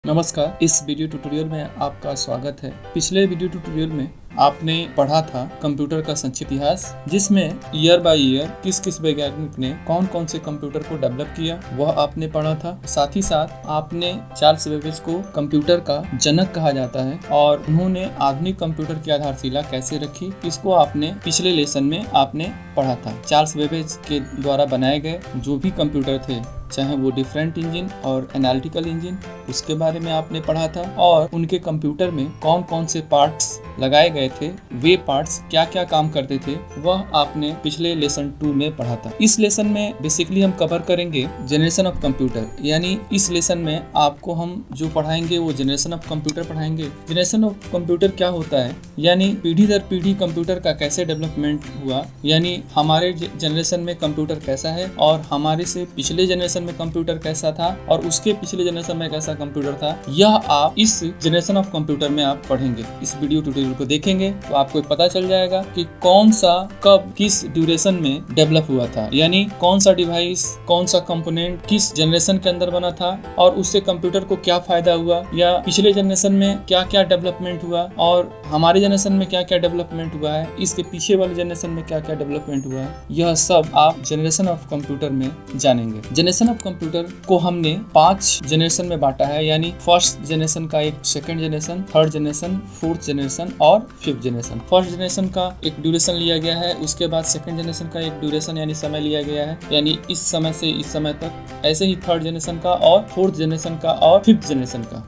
नमस्कार। इस video tutorial में आपका स्वागत है। पिछले वीडियो ट्यूटोरियल में आपने पढ़ा था कंप्यूटर का संक्षिप्त इतिहास, जिसमें ईयर बाय ईयर किस किस वैज्ञानिक ने कौन कौन से कंप्यूटर को डेवलप किया वह आपने पढ़ा था। साथ ही साथ आपने चार्ल्स बेबेज को कंप्यूटर का जनक कहा जाता है और उन्होंने आधुनिक कंप्यूटर की आधारशिला कैसे रखी, इसको आपने पिछले लेसन में आपने पढ़ा था। चार्ल्स बेबेज के द्वारा बनाए गए जो भी कंप्यूटर थे, चाहे वो डिफरेंट इंजन और एनालिटिकल इंजन, उसके बारे में आपने पढ़ा था और उनके कंप्यूटर में कौन कौन से पार्ट्स लगाए गए थे, वे पार्ट्स क्या क्या काम करते थे, वह आपने पिछले लेसन 2 में पढ़ा था। इस लेसन में बेसिकली हम कवर करेंगे जनरेशन ऑफ कंप्यूटर, यानी इस लेसन में आपको हम जो पढ़ाएंगे वो जनरेशन ऑफ कंप्यूटर पढ़ाएंगे। जनरेशन ऑफ कंप्यूटर क्या होता है, यानी पीढ़ी दर पीढ़ी कंप्यूटर का कैसे डेवलपमेंट हुआ, यानी हमारे जनरेशन में कंप्यूटर कैसा है और हमारे से पिछले जनरेशन में कंप्यूटर कैसा था और उसके पिछले जनरेशन में कैसा कंप्यूटर था, यह आप इस जनरेशन ऑफ कंप्यूटर में आप पढ़ेंगे। इस वीडियो ट्यूटोरियल को देखेंगे तो आपको पता चल जाएगा कि कौन सा कब किस ड्यूरेशन में डेवलप हुआ था, यानी कौन सा डिवाइस कौन सा कंपोनेंट किस जनरेशन के अंदर बना था और उससे कंप्यूटर को क्या फायदा हुआ, या पिछले जनरेशन में क्या क्या डेवलपमेंट हुआ और हमारे जनरेशन में क्या क्या डेवलपमेंट हुआ है, इसके पीछे वाले जनरेशन में क्या क्या डेवलपमेंट हुआ है, यह सब आप जनरेशन ऑफ कंप्यूटर में जानेंगे। जनरेशन ऑफ कंप्यूटर को हमने 5 जनरेशन में बांटा है, यानी फर्स्ट जनरेशन का एक, second generation, third generation, fourth generation और फिफ्थ जनरेशन। फर्स्ट जनरेशन का एक ड्यूरेशन लिया गया है, उसके बाद सेकंड जनरेशन का एक ड्यूरेशन यानी समय लिया गया है, यानी इस समय से इस समय तक। ऐसे ही थर्ड जनरेशन का और फोर्थ जनरेशन का और फिफ्थ जनरेशन का।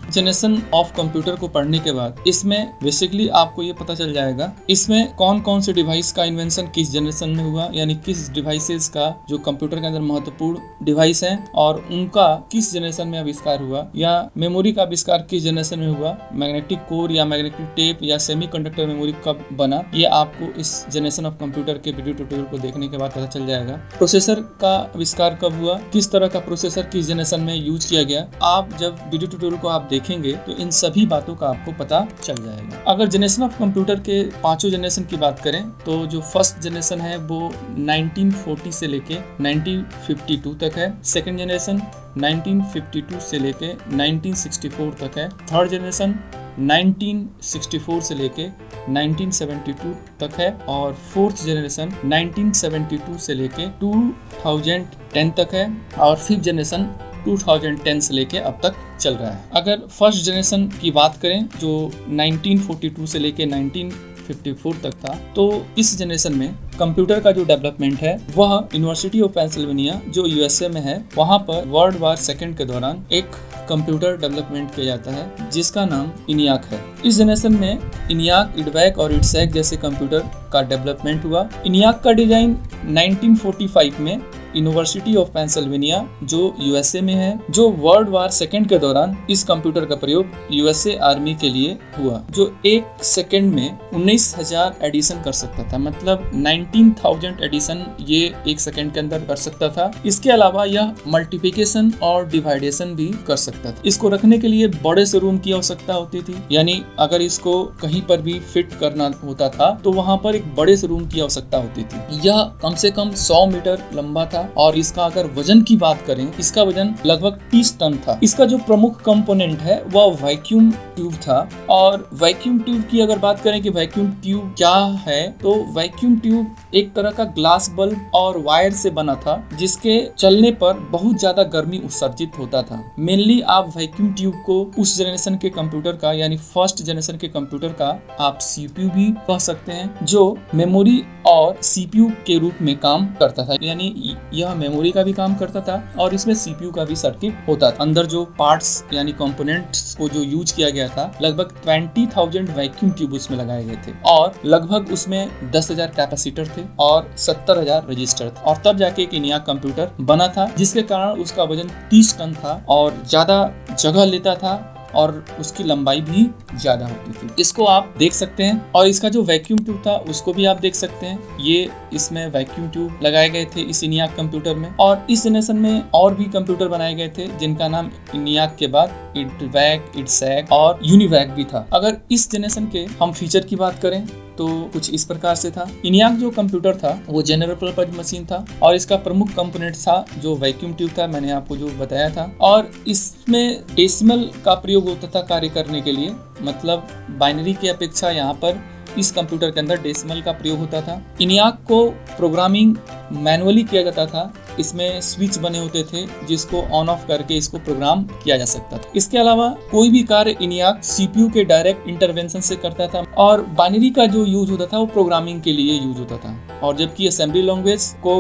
जनरेशन ऑफ कंप्यूटर को पढ़ने के बाद इसमें बेसिकली आपको ये पता चल जाएगा इसमें कौन कौन से डिवाइस का इन्वेंशन किस जनरेशन में हुआ, यानी किस डिवाइसेस का जो कंप्यूटर के अंदर महत्वपूर्ण डिवाइस है और उनका किस जनरेशन में आविष्कार हुआ, या मेमोरी का आविष्कार किस जनरेशन में हुआ, मैग्नेटिक कोर या मैग्नेटिक टेप या सेमीकंडक्टर मेमोरी कब बना, ये आपको इस जनरेशन ऑफ कंप्यूटर के वीडियो ट्यूटोरियल को देखने के बाद पता चल जाएगा। प्रोसेसर का आविष्कार कब हुआ, किस तरह का प्रोसेसर किस जनरेशन में यूज किया गया, आप जब वीडियो ट्यूटोरियल को आप देखेंगे तो इन सभी बातों का आपको पता चल जाएगा। अगर जनरेशन ऑफ कंप्यूटर के 5 जनरेशन की बात करें तो जो फर्स्ट जनरेशन है वो 1940 से लेके 1952 तक है, सेकंड जनरेशन 1952 से लेके 1964 तक है, थर्ड जनरेशन 1964 से लेके 1972 तक है और फोर्थ जनरेशन 1972 से लेके 2010 तक है और फिफ्थ जनरेशन 2010 से लेके अब तक चल रहा है। अगर फर्स्ट जनरेशन की बात करें जो 1942 से लेके 1954 तक था, तो इस जनरेशन में कंप्यूटर का जो डेवलपमेंट है वह यूनिवर्सिटी ऑफ पेंसिल्वेनिया जो यूएसए में है, वहाँ पर वर्ल्ड वार सेकेंड के दौरान एक कंप्यूटर डेवलपमेंट किया जाता है जिसका नाम इनियाक है। इस जनरेशन में इनियाक, इडवैक और इडसैक जैसे कंप्यूटर का डेवलपमेंट हुआ। इनियाक का डिजाइन 1945 में यूनिवर्सिटी ऑफ पेंसिल्वेनिया जो यूएसए में है, जो वर्ल्ड वार सेकेंड के दौरान इस कंप्यूटर का प्रयोग यूएसए आर्मी के लिए हुआ, जो एक सेकेंड में 19,000 एडिशन कर सकता था, मतलब 19,000 एडिशन ये एक सेकेंड के अंदर कर सकता था। इसके अलावा यह मल्टीप्लिकेशन और डिवाइडेशन भी कर सकता था। इसको रखने के लिए बड़े से रूम की आवश्यकता होती थी, यानी अगर इसको कहीं पर भी फिट करना होता था तो वहां पर एक बड़े से रूम की आवश्यकता होती थी। यह कम से कम 100 मीटर लंबा था और इसका अगर वजन की बात करें, इसका वजन लगभग 30 टन था। इसका जो प्रमुख कंपोनेंट है वह वैक्यूम ट्यूब था। और वैक्यूम ट्यूब की अगर बात करें कि वैक्यूम ट्यूब क्या है, तो वैक्यूम ट्यूब एक तरह का ग्लास बल्ब और वायर से बना था जिसके चलने पर बहुत ज्यादा गर्मी उत्सर्जित होता था। मेनली आप वैक्यूम ट्यूब को उस जनरेशन के कंप्यूटर का, यानी फर्स्ट जनरेशन के कंप्यूटर का आप सीपीयू भी कह सकते हैं, जो मेमोरी और सीपीयू के रूप में काम करता था, यानी यह मेमोरी का भी काम करता था और इसमें सीपीयू का भी सर्किट होता था। अंदर जो पार्ट्स यानी कंपोनेंट्स को जो यूज किया गया था, लगभग 20,000 वैक्यूम ट्यूब उसमें लगाए गए थे और लगभग उसमें 10,000 कैपेसिटर थे और 70,000 रजिस्टर थे, और तब जाके एक इनियाक कंप्यूटर बना था जिसके कारण उसका वजन 30 टन था और ज्यादा जगह लेता था और उसकी लंबाई भी ज्यादा होती थी। इसको आप देख सकते हैं और इसका जो वैक्यूम ट्यूब था उसको भी आप देख सकते हैं। ये इसमें वैक्यूम ट्यूब लगाए गए थे इस इनियाक कंप्यूटर में। और इस जनरेशन में और भी कंप्यूटर बनाए गए थे जिनका नाम इनियाक के बाद इडवैक, इडसैक और यूनिवैक भी था। अगर इस जनरेशन के हम फीचर की बात करें तो कुछ इस प्रकार से था। ENIAC जो कंप्यूटर था वो जनरल पर्पज मशीन था और इसका प्रमुख कंपोनेंट था जो वैक्यूम ट्यूब था, मैंने आपको जो बताया था। और इसमें डेसिमल का प्रयोग होता था कार्य करने के लिए, मतलब बाइनरी की अपेक्षा यहाँ पर इस कंप्यूटर के अंदर डेसिमल का प्रयोग होता था। ENIAC को प्रोग्रामिंग मैनुअली किया जाता था। इसमें स्विच बने होते थे जिसको ऑन ऑफ करके इसको प्रोग्राम किया जा सकता था। इसके अलावा कोई भी कार्य ENIAC CPU के डायरेक्ट इंटरवेंशन से करता था और बाइनरी का जो यूज होता था वो प्रोग्रामिंग के लिए यूज होता था। और जबकि असेंबली लैंग्वेज को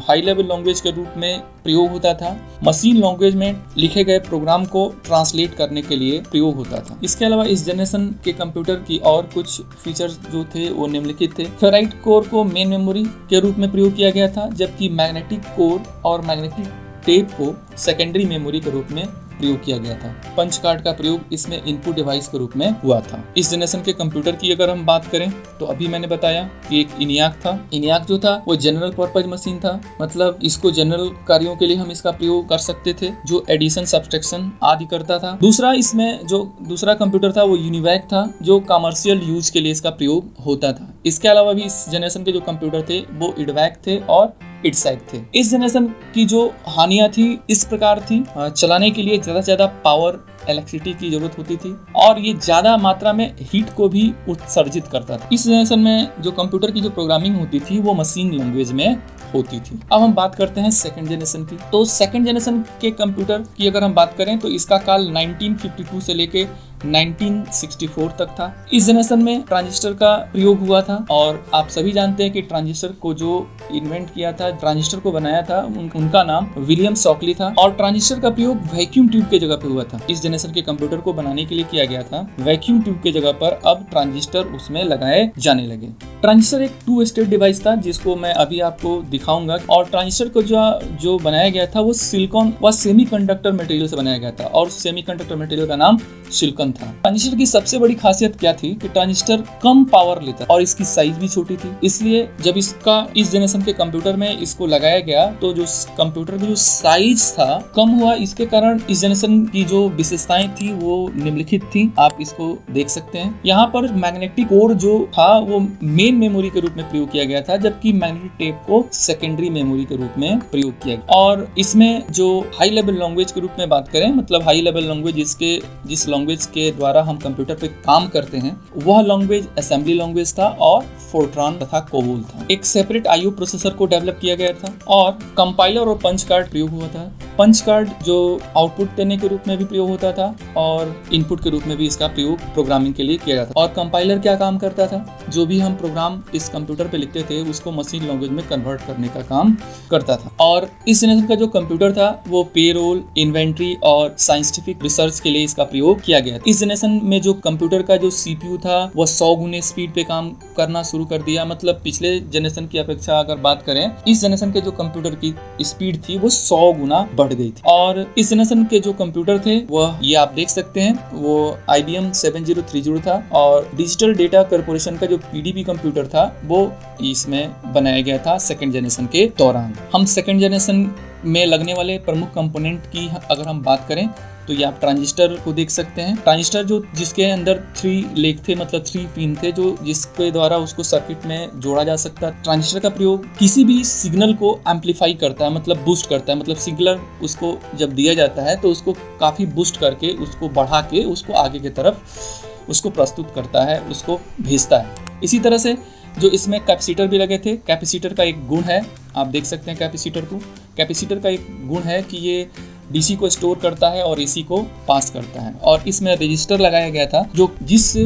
हाई लेवल लैंग्वेज के रूप में प्रयोग होता था, मशीन लैंग्वेज में लिखे गए प्रोग्राम को ट्रांसलेट करने के लिए प्रयोग होता था। इसके अलावा इस जनरेशन के कंप्यूटर की और कुछ फीचर्स जो थे वो निम्नलिखित थे। फेराइट कोर को मेन मेमोरी के रूप में प्रयोग किया गया था, जबकि मैग्नेटिक कोर और मैग्नेटिक टेप को सेकेंडरी मेमोरी के रूप में प्रयोग किया गया था। पंच कार्ड का प्रयोग इसमें इनपुट डिवाइस के रूप में हुआ था। इस जनरेशन के कंप्यूटर की अगर हम बात करें तो अभी मैंने बताया कि एक ENIAC था। ENIAC जो था वो जनरल पर्पज मशीन था, मतलब इसको जनरल कार्यों के लिए हम इसका प्रयोग कर सकते थे, जो एडिशन सब्सट्रैक्शन आदि करता था। दूसरा इसमें जो दूसरा कंप्यूटर था वो UNIVAC था, जो कमर्शियल यूज के लिए इसका प्रयोग होता था। इसके अलावा भी इस जनरेशन के जो कंप्यूटर थे वो IDVAC थे और IDSAC थे। इस जनरेशन की जो हानियां थी इस प्रकार थी, चलाने के लिए ज्यादा से ज्यादा पावर इलेक्ट्रिसिटी की जरूरत होती थी और ये ज्यादा मात्रा में हीट को भी उत्सर्जित करता था। इस जनरेशन में जो कंप्यूटर की जो प्रोग्रामिंग होती थी वो मशीन लैंग्वेज में होती थी। अब हम बात करते हैं सेकंड जनरेशन की। तो सेकंड जनरेशन के कंप्यूटर की अगर हम बात करें तो इसका काल 1952 से लेके 1964 तक था। इस जनरेशन में ट्रांजिस्टर का प्रयोग हुआ था और आप सभी जानते हैं कि ट्रांजिस्टर को जो इन्वेंट किया था, ट्रांजिस्टर को बनाया था, उनका नाम विलियम शॉकली था और ट्रांजिस्टर का प्रयोग वैक्यूम ट्यूब के जगह पे हुआ था। इस जनरेशन के कंप्यूटर को बनाने के लिए किया गया था। वैक्यूम ट्यूब के जगह पर अब ट्रांजिस्टर उसमें लगाए जाने लगे। ट्रांजिस्टर एक 2 स्टेट डिवाइस था जिसको मैं अभी आपको दिखाऊंगा और ट्रांजिस्टर को जो बनाया गया था वो सिलिकॉन व सेमीकंडक्टर मटेरियल से बनाया गया था और सेमीकंडक्टर मटेरियल का नाम सिलिकॉन था। ट्रांजिस्टर की सबसे बड़ी खासियत क्या थी कि ट्रांजिस्टर कम पावर लेता और इसकी साइज भी छोटी थी। इसलिए जब इस जनरेशन के कंप्यूटर में इसको लगाया गया तो जो कंप्यूटर की जो साइज था कम हुआ। इसके कारण इस जनरेशन की जो विशेषताएं थी वो निम्नलिखित थी, आप इसको देख सकते हैं। यहाँ पर मैग्नेटिक कोर जो था वो मेन मेमोरी के रूप में प्रयोग किया गया था, जबकि मैग्नेटिक टेप को सेकेंडरी मेमोरी के रूप में प्रयोग किया गया। और इसमें जो हाई लेवल लैंग्वेज के रूप में बात करें, मतलब हाई लेवल लैंग्वेज जिस लैंग्वेज के द्वारा हम कंप्यूटर पे काम करते हैं वह लैंग्वेज असेंबली लैंग्वेज था और फोर्ट्रान तथा कोबोल था। एक सेपरेट IO प्रोसेसर को डेवलप किया गया था और कंपाइलर और पंच कार्ड प्रयोग हुआ था। पंच कार्ड जो आउटपुट देने के रूप में भी प्रयोग होता था और इनपुट के रूप में भी इसका प्रयोग प्रोग्रामिंग के लिए किया जाता था। और कंपाइलर क्या काम करता था, जो भी हम प्रोग्राम इस कंप्यूटर पे लिखते थे उसको मशीन लैंग्वेज में कन्वर्ट करने का काम करता था। और इस जनरेशन का जो कंप्यूटर था वो पेरोल, इन्वेंट्री और साइंटिफिक रिसर्च के लिए इसका प्रयोग किया गया। इस जनरेशन में जो कंप्यूटर का जो CPU था वह 100 गुने स्पीड पे काम करना शुरू कर दिया। मतलब पिछले जनरेशन की अपेक्षा अगर बात करें, इस जनरेशन के जो कंप्यूटर की स्पीड थी वो 100 गुना बढ़ गई थी। और इस जनरेशन के जो कंप्यूटर थे वह ये आप देख सकते हैं, वो IBM 7030 था और डिजिटल डेटा कॉर्पोरेशन का जो PDP कंप्यूटर था वो इसमें बनाया गया था सेकेंड जनरेशन के दौरान। हम सेकेंड जनरेशन में लगने वाले प्रमुख कंपोनेंट की अगर हम बात करें तो ये आप ट्रांजिस्टर को देख सकते हैं। ट्रांजिस्टर जिसके अंदर 3 लेग थे, मतलब 3 पिन थे, जो जिसके द्वारा उसको सर्किट में जोड़ा जा सकता है। ट्रांजिस्टर का प्रयोग किसी भी सिग्नल को एम्पलीफाई करता है, मतलब बूस्ट करता है। मतलब सिग्नल उसको जब दिया जाता है तो उसको काफ़ी बूस्ट करके, उसको बढ़ा के, उसको आगे की तरफ उसको प्रस्तुत करता है, उसको भेजता है। इसी तरह से जो इसमें कैपेसिटर भी लगे थे। कैपेसिटर का एक गुण है, आप देख सकते हैं कैपेसिटर को। कैपेसिटर का एक गुण है कि ये DC को स्टोर करता है और AC को पास करता है। और इसमें रजिस्टर लगाया गया था जो जिस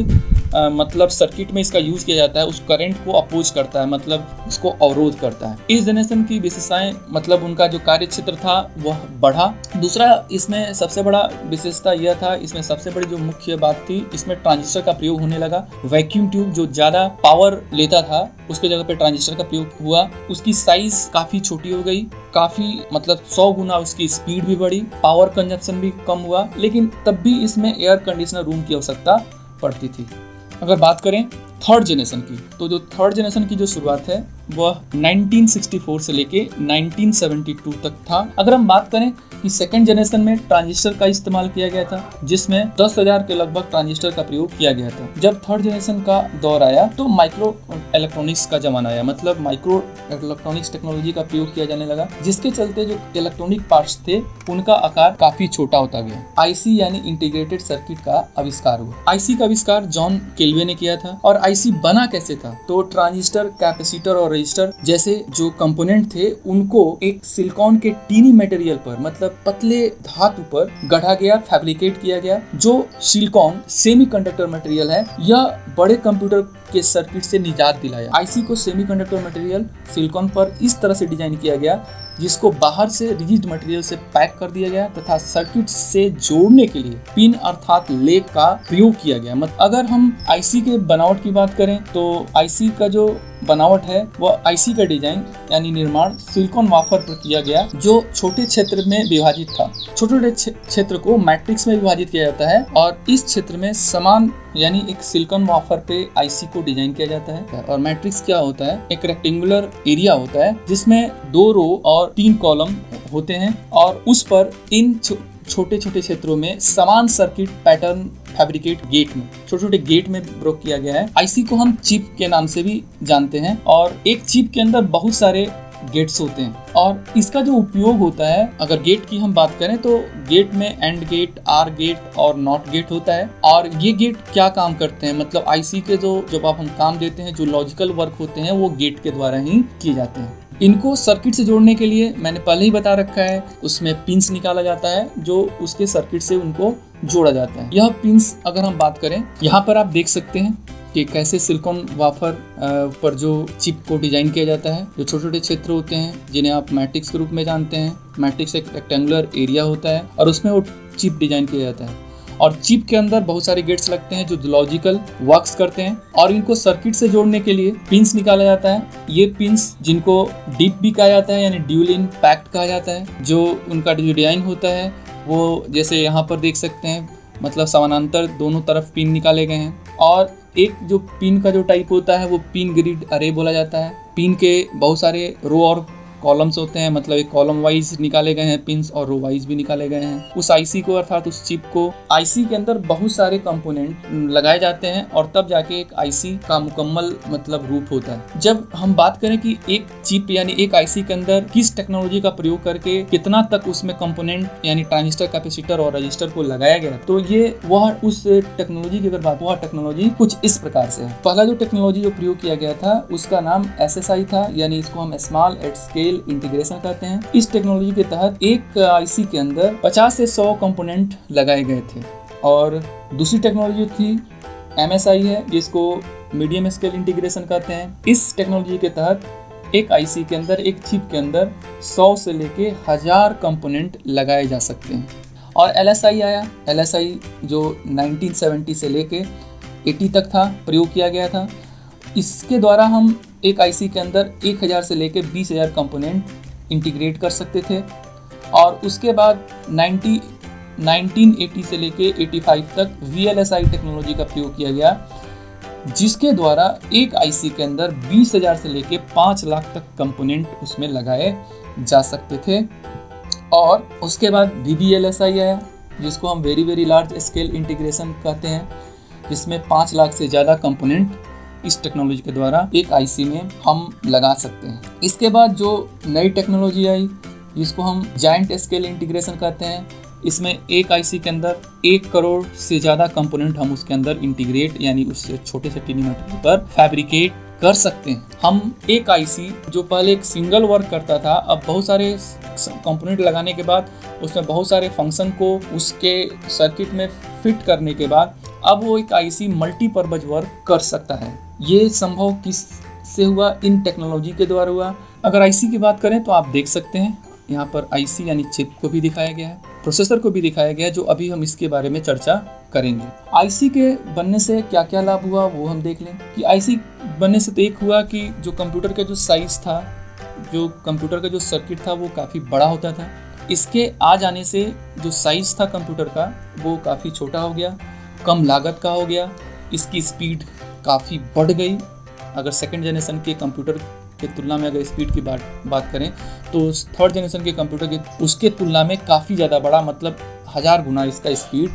मतलब सर्किट में इसका यूज किया जाता है उस करंट को अपोज करता है, मतलब उसको अवरोध करता है। इस जनरेशन की विशेषताएं, मतलब उनका जो कार्य क्षेत्र था वह बढ़ा। दूसरा इसमें सबसे बड़ा विशेषता यह था, इसमें सबसे बड़ी जो मुख्य बात थी, इसमें ट्रांजिस्टर का प्रयोग होने लगा। वैक्यूम ट्यूब जो ज्यादा पावर लेता था उसके जगह पे ट्रांजिस्टर का प्रयोग हुआ। उसकी साइज काफी छोटी हो गई, काफी मतलब 100 गुना उसकी स्पीड भी बढ़ी, पावर कंजप्शन भी कम हुआ, लेकिन तब भी इसमें एयर कंडीशनर रूम की आवश्यकता पड़ती थी। अगर बात करें थर्ड जनरेशन की, तो जो थर्ड जनरेशन की जो शुरुआत है वह 1964 से लेके 1972 तक था। अगर हम बात करें कि सेकंड जनरेशन में ट्रांजिस्टर का इस्तेमाल किया गया था, जिसमें 10,000 के लगभग ट्रांजिस्टर का प्रयोग किया गया था। जब थर्ड जनरेशन का दौर आया तो माइक्रो इलेक्ट्रॉनिक्स का जमाना आया, मतलब माइक्रो इलेक्ट्रॉनिक्स टेक्नोलॉजी का प्रयोग किया जाने लगा, जिसके चलते जो इलेक्ट्रॉनिक पार्ट्स थे उनका आकार काफी छोटा होता गया। आईसी यानी इंटीग्रेटेड सर्किट का आविष्कार हुआ। आईसी का आविष्कार जॉन केल्वे ने किया था। और आईसी बना कैसे था? तो ट्रांजिस्टर, कैपेसिटर और रजिस्टर जैसे जो कंपोनेंट थे उनको एक सिलिकॉन के टीनी मटेरियल पर, मतलब पतले धातु पर गढ़ा गया, फैब्रिकेट किया गया। जो सिलिकॉन सेमीकंडक्टर मटेरियल है, यह बड़े कंप्यूटर के सर्किट से निजात दिलाया। आईसी को सेमीकंडक्टर मटेरियल सिलिकॉन पर इस तरह से डिजाइन किया गया जिसको बाहर से रिजिड मटेरियल से पैक कर दिया गया तथा सर्किट से जोड़ने के लिए पिन अर्थात लेग का प्रयोग किया गया। मतलब अगर हम आईसी के बनावट की बात करें तो आईसी का जो बनावट है वह आईसी का डिजाइन यानी निर्माण सिलिकॉन वाफर पर किया गया, जो छोटे क्षेत्र में विभाजित था। छोटे क्षेत्र को मैट्रिक्स में विभाजित किया जाता है और इस क्षेत्र में समान यानी एक सिलिकॉन वाफर पे आईसी को डिजाइन किया जाता है। और मैट्रिक्स क्या होता है? एक रेक्टेंगुलर एरिया होता है जिसमें 2 रो और 3 कॉलम होते हैं और उस पर इन छोटे छोटे क्षेत्रों में समान सर्किट पैटर्न फैब्रिकेट गेट में, छोटे छोटे गेट में ब्रोक किया गया है। आईसी को हम चिप के नाम से भी जानते हैं और एक चिप के अंदर बहुत सारे गेट्स होते हैं और इसका जो उपयोग होता है, अगर गेट की हम बात करें तो गेट में एंड गेट, आर गेट और नॉट गेट होता है। और ये गेट क्या काम करते हैं? मतलब आईसी के जब आप हम काम देते हैं, जो लॉजिकल वर्क होते हैं वो गेट के द्वारा ही किए जाते हैं। इनको सर्किट से जोड़ने के लिए मैंने पहले ही बता रखा है, उसमें पिंस निकाला जाता है जो उसके सर्किट से उनको जोड़ा जाता है। यह पिंस अगर हम बात करें, यहाँ पर आप देख सकते हैं कि कैसे सिलिकॉन वाफर पर जो चिप को डिजाइन किया जाता है। जो छोटे छोटे क्षेत्र होते हैं जिन्हें आप मैट्रिक्स के रूप में जानते हैं। मैट्रिक्स एक रेक्टेंगुलर एरिया होता है और उसमें वो चिप डिजाइन किया जाता है और चिप के अंदर बहुत सारे गेट्स लगते हैं जो लॉजिकल वर्क्स करते हैं और इनको सर्किट से जोड़ने के लिए पिंस निकाला जाता है। ये पिंस जिनको डीप भी कहा जाता है यानी ड्यूल इन पैक्ड कहा जाता है। जो उनका डिजाइन होता है वो जैसे यहाँ पर देख सकते हैं, मतलब समानांतर दोनों तरफ पिन निकाले गए हैं। और एक जो पिन का जो टाइप होता है वो पिन ग्रिड अरे बोला जाता है। पिन के बहुत सारे रो और कॉलम्स होते हैं, मतलब एक कॉलम वाइज निकाले गए हैं पिंस और रो वाइज भी निकाले गए हैं। उस आईसी को अर्थात उस चिप को, आईसी के अंदर बहुत सारे कंपोनेंट लगाए जाते हैं और तब जाके एक आईसी का मुकम्मल मतलब रूप होता है। जब हम बात करें कि एक चिप यानी एक आईसी के अंदर किस टेक्नोलॉजी का प्रयोग करके कितना तक उसमें कंपोनेंट यानी ट्रांजिस्टर, कैपेसिटर और रजिस्टर को लगाया गया, तो ये वह उस टेक्नोलॉजी की अगर बात, वह टेक्नोलॉजी कुछ इस प्रकार से है। पहला जो टेक्नोलॉजी जो प्रयोग किया गया था उसका नाम SSI था, यानी इसको हम स्मॉल एट स्केल इंटीग्रेशन कहते हैं। इस टेक्नोलॉजी के तहत एक आईसी के अंदर 50 से 100 कंपोनेंट लगाए गए थे। और दूसरी टेक्नोलॉजी थी MSI है, जिसको मीडियम स्केल इंटीग्रेशन कहते हैं। इस टेक्नोलॉजी के तहत एक आईसी के अंदर, एक चिप के अंदर 100 से लेके 1000 कंपोनेंट लगाए जा सकते हैं। और LSI आया। LSI जो 1970 से लेके 80 तक था, प्रयोग किया गया था। इसके द्वारा हम एक आईसी के अंदर 1000 से लेकर 20,000 कंपोनेंट इंटीग्रेट कर सकते थे। और उसके बाद 1980 से लेकर 85 तक VLSI टेक्नोलॉजी का प्रयोग किया गया, जिसके द्वारा एक आईसी के अंदर 20,000 से लेकर 5 लाख तक कंपोनेंट उसमें लगाए जा सकते थे। और उसके बाद VBLSI आया, जिसको हम very very large scale integration कहते हैं, जिसमें 5 लाख से ज़्यादा कंपोनेंट इस टेक्नोलॉजी के द्वारा एक आईसी में हम लगा सकते हैं। इसके बाद जो नई टेक्नोलॉजी आई जिसको हम जायंट स्केल इंटीग्रेशन कहते हैं, इसमें एक आईसी के अंदर 1 करोड़ से ज़्यादा कंपोनेंट हम उसके अंदर इंटीग्रेट यानी उससे छोटे से टीनी मटेरियल पर फैब्रिकेट कर सकते हैं। हम एक आईसी जो पहले एक सिंगल वर्क करता था, अब बहुत सारे कंपोनेंट लगाने के बाद उसमें बहुत सारे फंक्शन को उसके सर्किट में फिट करने के बाद अब वो एक आईसी मल्टीपर्पज वर्क कर सकता है। ये संभव किस से हुआ? इन टेक्नोलॉजी के द्वारा हुआ। अगर आईसी की बात करें तो आप देख सकते हैं यहाँ पर आईसी यानी चिप को भी दिखाया गया है, प्रोसेसर को भी दिखाया गया है, जो अभी हम इसके बारे में चर्चा करेंगे। आईसी के बनने से क्या क्या लाभ हुआ वो हम देख लें। कि आईसी बनने से तो एक हुआ कि जो कंप्यूटर का जो साइज था, जो कंप्यूटर का जो सर्किट था वो काफ़ी बड़ा होता था। इसके आ जाने से जो साइज था कंप्यूटर का वो काफ़ी छोटा हो गया, कम लागत का हो गया, इसकी स्पीड काफ़ी बढ़ गई। अगर सेकंड जनरेशन के कंप्यूटर के तुलना में अगर स्पीड की बात करें तो थर्ड जनरेशन के कंप्यूटर के उसके तुलना में काफ़ी ज़्यादा बड़ा, मतलब 1000 गुना इसका स्पीड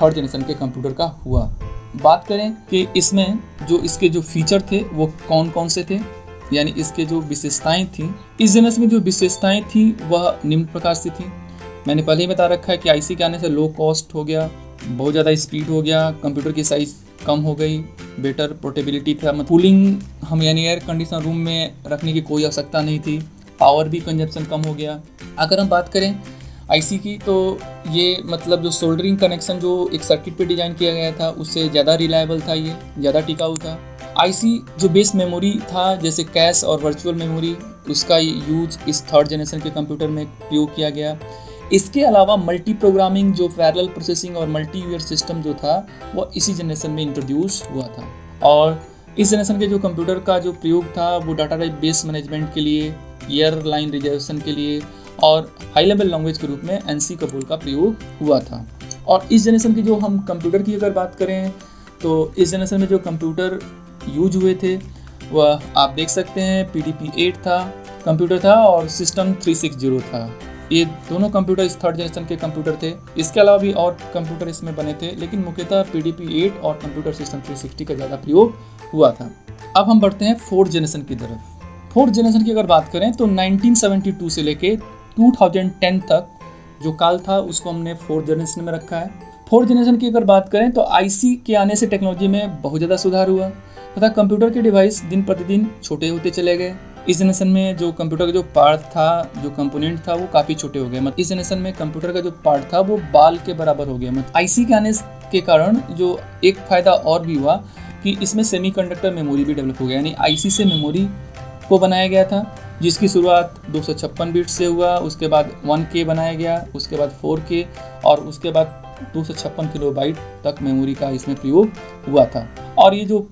थर्ड जनरेशन के कंप्यूटर का हुआ। बात करें कि इसमें जो इसके जो फीचर थे वो कौन कौन से थे, यानी इसके जो विशेषताएं थी, इस जनरेशन में जो विशेषताएं थी वह निम्न प्रकार से थी। मैंने पहले ही बता रखा है कि आईसी के आने से लो कॉस्ट हो गया, बहुत ज़्यादा स्पीड हो गया, कंप्यूटर की साइज़ कम हो गई, बेटर पोर्टेबिलिटी था, कूलिंग हम यानी एयर कंडीशन रूम में रखने की कोई आवश्यकता नहीं थी, पावर भी कंजप्शन कम हो गया। अगर हम बात करें आईसी की तो ये मतलब जो सोल्डरिंग कनेक्शन जो एक सर्किट पे डिज़ाइन किया गया था उससे ज़्यादा रिलायबल था, ये ज़्यादा टिकाऊ था। आईसी जो बेस मेमोरी था जैसे कैश और वर्चुअल मेमोरी, उसका यूज इस थर्ड जनरेशन के कंप्यूटर में प्रयोग किया गया। इसके अलावा मल्टी प्रोग्रामिंग जो पैरेलल प्रोसेसिंग और मल्टी यूजर सिस्टम जो था वो इसी जनरेशन में इंट्रोड्यूस हुआ था। और इस जनरेशन के जो कंप्यूटर का जो प्रयोग था वो डाटा बेस मैनेजमेंट के लिए, एयरलाइन रिजर्वेशन के लिए और हाई लेवल लैंग्वेज के रूप में एनसी कबूल का प्रयोग हुआ था। और इस जनरेशन की जो हम कंप्यूटर की अगर बात करें तो इस जनरेशन में जो कंप्यूटर यूज हुए थे वह आप देख सकते हैं PDP-8 था कंप्यूटर था और सिस्टम 360 था। ये दोनों कंप्यूटर इस थर्ड जनरेशन के कंप्यूटर थे। इसके अलावा भी और कंप्यूटर इसमें बने थे, लेकिन मुख्यतः PDP-8 और कंप्यूटर सिस्टम 360 का ज़्यादा प्रयोग हुआ था। अब हम बढ़ते हैं फोर्थ जनरेशन की तरफ। फोर्थ जनरेशन की अगर बात करें तो 1972 से लेके 2010 तक जो काल था उसको हमने फोर्थ जनरेशन में रखा है। फोर्थ जनरेशन की अगर बात करें तो आईसी के आने से टेक्नोलॉजी में बहुत ज़्यादा सुधार हुआ तथा कंप्यूटर के डिवाइस दिन प्रतिदिन छोटे होते चले गए। इस जनरेशन में जो कंप्यूटर का जो पार्ट था, जो कंपोनेंट था वो काफ़ी छोटे हो गए। मतलब इस जनरेशन में कंप्यूटर का जो पार्ट था वो बाल के बराबर हो गया। मतलब आईसी के आने के कारण जो एक फ़ायदा और भी हुआ कि इसमें सेमीकंडक्टर मेमोरी भी डेवलप हो गया, यानी आईसी से मेमोरी को बनाया गया था जिसकी शुरुआत 256 बिट से हुआ, उसके बाद 1K बनाया गया, उसके बाद 4K और उसके बाद 256 किलोबाइट तक मेमोरी का इसमें प्रयोग हुआ था। और ये जो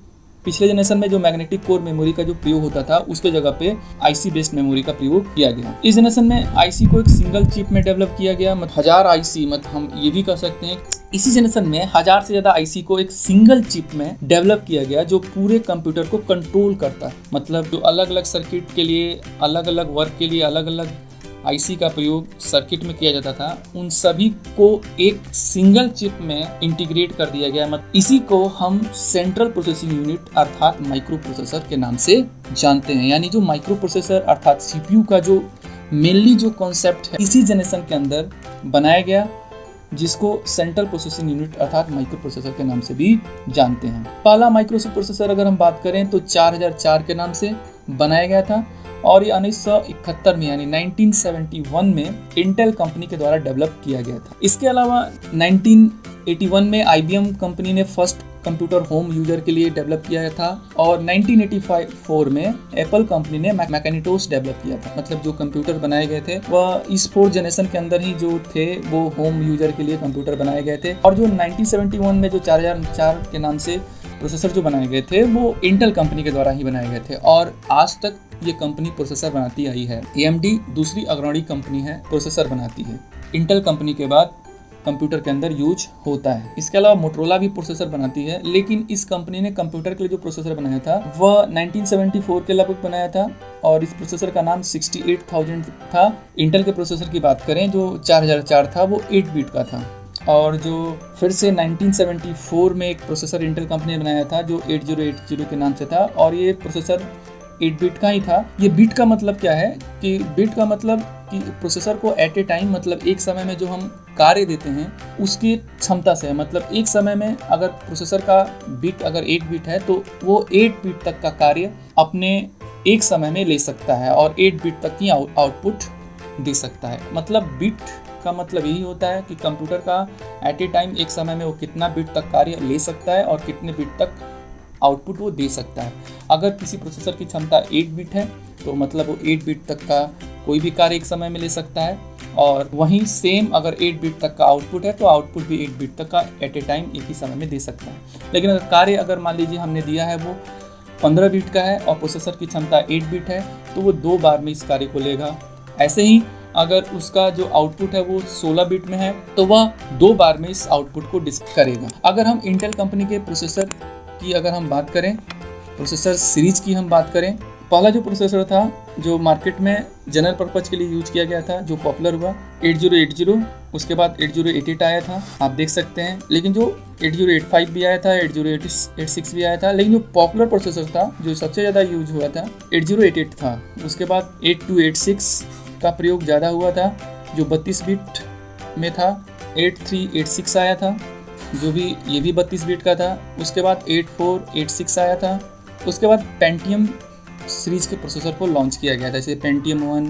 पिछले जनरेशन में जो मैग्नेटिक कोर मेमोरी का जो प्रयोग होता था उसके जगह पे आईसी बेस्ड मेमोरी का प्रयोग किया गया। इस जनरेशन में आईसी को एक सिंगल चिप में डेवलप किया गया। मतलब 1000 आईसी, मतलब हम ये भी कह सकते हैं इसी जनरेशन में 1000 से ज़्यादा आईसी को एक सिंगल चिप में डेवलप किया गया जो पूरे कंप्यूटर को कंट्रोल करता है। मतलब जो अलग अलग सर्किट के लिए, अलग अलग वर्क के लिए अलग अलग आईसी का प्रयोग सर्किट में किया जाता था, उन सभी को एक सिंगल चिप में इंटीग्रेट कर दिया गया। मतलब इसी को हम सेंट्रल प्रोसेसिंग यूनिट अर्थात माइक्रो प्रोसेसर के नाम से जानते हैं। यानी जो माइक्रो प्रोसेसर अर्थात सीपीयू का जो मेनली जो कॉन्सेप्ट है इसी जनरेशन के अंदर बनाया गया, जिसको सेंट्रल प्रोसेसिंग यूनिट अर्थात माइक्रो प्रोसेसर के नाम से भी जानते हैं। पहला माइक्रो प्रोसेसर अगर हम बात करें तो 4004 के नाम से बनाया गया था और ये 1971 में यानी 1971 में इंटेल कंपनी के द्वारा डेवलप किया गया था। इसके अलावा 1981 में IBM कंपनी ने फर्स्ट कंप्यूटर होम यूजर के लिए डेवलप किया था और 1984 में एप्पल कंपनी ने मैकेनिटोस डेवलप किया था। मतलब जो कंप्यूटर बनाए गए थे वह इस फोर्थ जनरेशन के अंदर ही जो थे वो होम यूजर के लिए कंप्यूटर बनाए गए थे। और जो 1971 में जो 4004 के नाम से प्रोसेसर जो बनाए गए थे वो इंटेल कंपनी के द्वारा ही बनाए गए थे और आज तक ये कंपनी प्रोसेसर बनाती आई है। AMD दूसरी अग्रणी कंपनी है, प्रोसेसर बनाती है। इंटेल कंपनी के बाद कंप्यूटर के अंदर यूज होता है। इसके अलावा मोटरोला भी प्रोसेसर बनाती है, लेकिन इस कंपनी ने कंप्यूटर के लिए जो प्रोसेसर बनाया था वह 1974 के लगभग बनाया था और इस प्रोसेसर का नाम 68000 था। इंटेल के प्रोसेसर की बात करें जो 4004 था वो 8 बिट का था और जो फिर से 1974 में एक प्रोसेसर इंटेल कंपनी ने बनाया था जो 8080 के नाम से था और ये प्रोसेसर 8 बिट का ही था। ये बिट का मतलब क्या है कि बिट का मतलब कि प्रोसेसर को एट ए टाइम, मतलब एक समय में जो हम कार्य देते हैं उसकी क्षमता से है। मतलब एक समय में अगर प्रोसेसर का बिट अगर 8 बिट है तो वो 8 बिट तक का कार्य अपने एक समय में ले सकता है और 8 बिट तक की आउटपुट दे सकता है। मतलब बिट का मतलब यही होता है कि कंप्यूटर का एट ए टाइम एक समय में वो कितना बिट तक कार्य ले सकता है और कितने बिट तक आउटपुट वो दे सकता है। अगर किसी प्रोसेसर की क्षमता 8 बिट है तो मतलब वो 8 बिट तक का कोई भी कार्य एक समय में ले सकता है और वहीं सेम अगर 8 बिट तक का आउटपुट है तो आउटपुट भी 8 बिट तक का एट ए टाइम एक ही समय में दे सकता है। लेकिन अगर कार्य अगर मान लीजिए हमने दिया है वो 15 बिट का है और प्रोसेसर की क्षमता 8 बिट है तो वो 2 बार में इस कार्य को लेगा। ऐसे ही अगर उसका जो आउटपुट है वो 16 बिट में है तो वह 2 बार में इस आउटपुट को डिस्प्ले करेगा। अगर हम इंटेल कंपनी के प्रोसेसर की अगर हम बात करें, प्रोसेसर सीरीज की हम बात करें पहला जो प्रोसेसर था जो मार्केट में जनरल पर्पज के लिए यूज किया गया था, जो पॉपुलर हुआ 8080, उसके बाद 8088 आया था, आप देख सकते हैं। लेकिन जो 8085 भी आया था, 8086 भी आया था, लेकिन जो पॉपुलर प्रोसेसर था, जो सबसे ज़्यादा यूज हुआ था, 8088 था। उसके बाद 8286 का प्रयोग ज़्यादा हुआ था, जो 32 बिट में था। 8386 आया था, जो भी ये भी 32 बिट का था। उसके बाद 8486 आया था। उसके बाद पेंटियम सीरीज के प्रोसेसर को लॉन्च किया गया था, जैसे पेंटियम 1,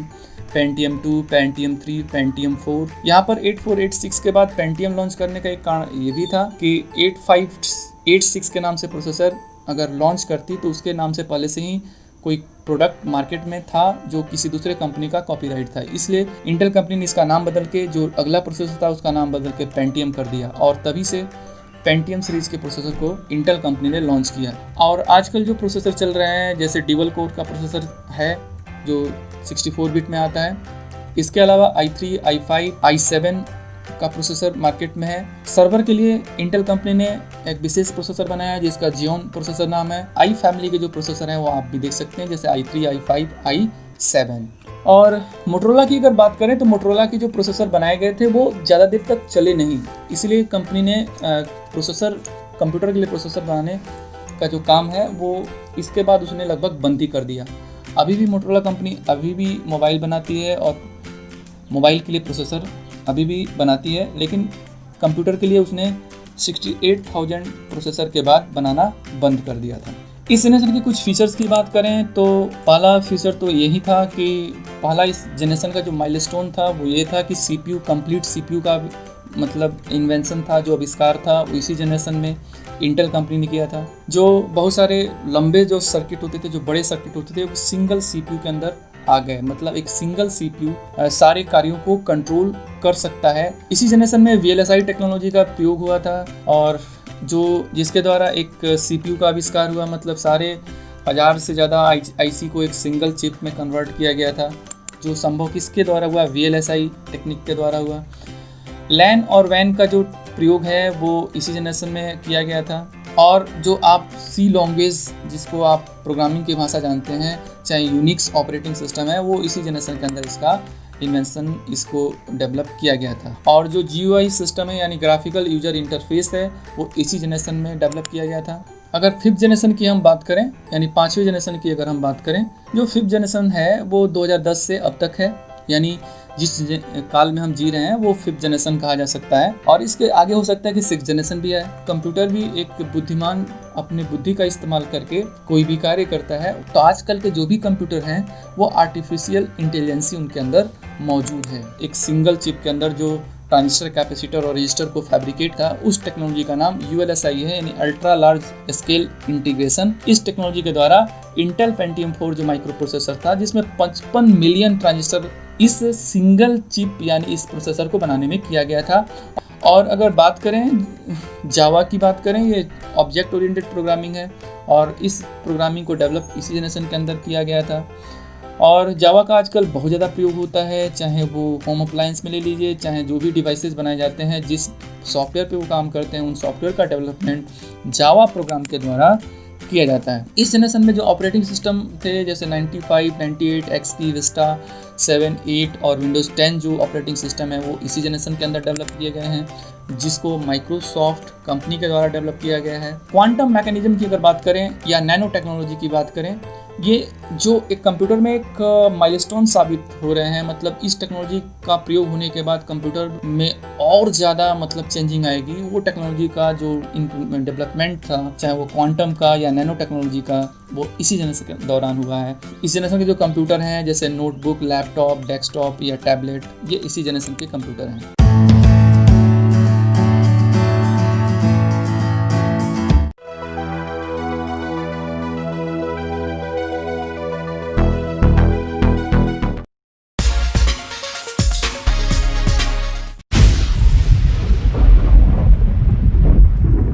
पेंटियम 2, पेंटियम 3, पेंटियम 4। यहाँ पर 8486 के बाद पेंटियम लॉन्च करने का एक कारण ये भी था कि 8586 के नाम से प्रोसेसर अगर लॉन्च करती तो उसके नाम से पहले से ही कोई प्रोडक्ट मार्केट में था जो किसी दूसरे कंपनी का कॉपीराइट था, इसलिए इंटेल कंपनी ने इसका नाम बदल के जो अगला प्रोसेसर था उसका नाम बदल के पेंटियम कर दिया, और तभी से पेंटियम सीरीज के प्रोसेसर को इंटेल कंपनी ने लॉन्च किया। और आजकल जो प्रोसेसर चल रहे हैं, जैसे डुअल कोर का प्रोसेसर है जो 64 बिट में आता है। इसके अलावा i3, i5, i7 का प्रोसेसर मार्केट में है। सर्वर के लिए इंटेल कंपनी ने एक विशेष प्रोसेसर बनाया है जिसका जियोन प्रोसेसर नाम है। i फैमिली के जो प्रोसेसर हैं वो आप भी देख सकते हैं, जैसे i3, i5, i7। और मोटरोला की अगर बात करें तो मोटरोला के जो प्रोसेसर बनाए गए थे वो ज़्यादा देर तक चले नहीं, इसलिए कंपनी ने कंप्यूटर के लिए प्रोसेसर बनाने का जो काम है वो इसके बाद उसने लगभग बंद ही कर दिया। अभी भी मोटरोला कंपनी अभी भी मोबाइल बनाती है और मोबाइल के लिए प्रोसेसर अभी भी बनाती है, लेकिन कंप्यूटर के लिए उसने 68,000 प्रोसेसर के बाद बनाना बंद कर दिया था। इस जनरेशन के कुछ फीचर्स की बात करें तो पहला फीचर तो यही था कि पहला इस जनरेशन का जो माइलस्टोन था वो ये था कि CPU, कंप्लीट CPU का मतलब इन्वेंशन था, जो आविष्कार था वो इसी जनरेशन में इंटेल कंपनी ने किया था। जो बहुत सारे लंबे जो सर्किट होते थे, जो बड़े सर्किट होते थे, वो सिंगल CPU के अंदर आ गए, मतलब एक सिंगल CPU सारे कार्यों को कंट्रोल कर सकता है। इसी जनरेशन में VLSI टेक्नोलॉजी का प्रयोग हुआ था, और जिसके द्वारा एक CPU का आविष्कार हुआ, मतलब सारे 1000 से ज़्यादा IC को एक सिंगल चिप में कन्वर्ट किया गया था, जो संभव किसके द्वारा हुआ, VLSI टेक्निक के द्वारा हुआ। लैन और वैन का जो प्रयोग है वो इसी जनरेशन में किया गया था। और जो आप C लैंग्वेज जिसको आप प्रोग्रामिंग की भाषा जानते हैं, चाहे यूनिक्स ऑपरेटिंग सिस्टम है, वो इसी जनरेशन के अंदर इसका इन्वेंशन इसको डेवलप किया गया था। और जो GUI सिस्टम है यानी ग्राफिकल यूजर इंटरफेस है, वो इसी जनरेशन में डेवलप किया गया था। अगर 5th जनरेशन की हम बात करें, यानी 5वीं जनरेशन की अगर हम बात करें, जो 5th जनरेशन है वो 2010 से अब तक है, यानी जिस काल में हम जी रहे हैं वो 5th जनरेशन कहा जा सकता है। और इसके आगे हो सकता है कि 6th जनरेशन भी है। कंप्यूटर भी एक बुद्धिमान अपने बुद्धि का इस्तेमाल करके कोई भी कार्य करता है, तो आजकल के जो भी कंप्यूटर हैं वो आर्टिफिशियल इंटेलिजेंसी उनके अंदर मौजूद है। एक सिंगल चिप के अंदर जो ट्रांजिस्टर, कैपेसिटर और रजिस्टर को फैब्रिकेट था, उस टेक्नोलॉजी का नाम ULSI है, यानी अल्ट्रा लार्ज स्केल इंटीग्रेशन। इस टेक्नोलॉजी के द्वारा इंटेल पेंटियम 4 जो माइक्रो प्रोसेसर था, जिसमें 55 मिलियन ट्रांजिस्टर इस सिंगल चिप यानी इस प्रोसेसर को बनाने में किया गया था। और अगर बात करें जावा की बात करें, ये ऑब्जेक्ट ओरिएंटेड प्रोग्रामिंग है, और इस प्रोग्रामिंग को डेवलप इसी जनरेशन के अंदर किया गया था। और जावा का आजकल बहुत ज़्यादा प्रयोग होता है, चाहे वो होम अप्लायंस में ले लीजिए, चाहे जो भी डिवाइसेस बनाए जाते हैं, जिस सॉफ्टवेयर पे वो काम करते हैं, उन सॉफ्टवेयर का डेवलपमेंट जावा प्रोग्राम के द्वारा किया जाता है। इस जनरेशन में जो ऑपरेटिंग सिस्टम थे, जैसे 95, 98, XP, विस्टा 7, 8 और विंडोज़ 10 जो ऑपरेटिंग सिस्टम है वो इसी जनरेशन के अंदर डेवलप किए गए हैं, जिसको माइक्रोसॉफ्ट कंपनी के द्वारा डेवलप किया गया है। क्वांटम मैकेनिज्म की अगर बात करें या नैनो टेक्नोलॉजी की बात करें, ये जो एक कंप्यूटर में एक माइलस्टोन साबित हो रहे हैं। मतलब इस टेक्नोलॉजी का प्रयोग होने के बाद कंप्यूटर में और ज़्यादा मतलब चेंजिंग आएगी। वो टेक्नोलॉजी का जो डेवलपमेंट था, चाहे वो क्वांटम का या नैनो टेक्नोलॉजी का, वो इसी जनरेशन के दौरान हुआ है। इस जनरेशन के जो कंप्यूटर हैं, जैसे नोटबुक, लैपटॉप, डेस्कटॉप या टैबलेट, ये इसी जनरेशन के कंप्यूटर हैं।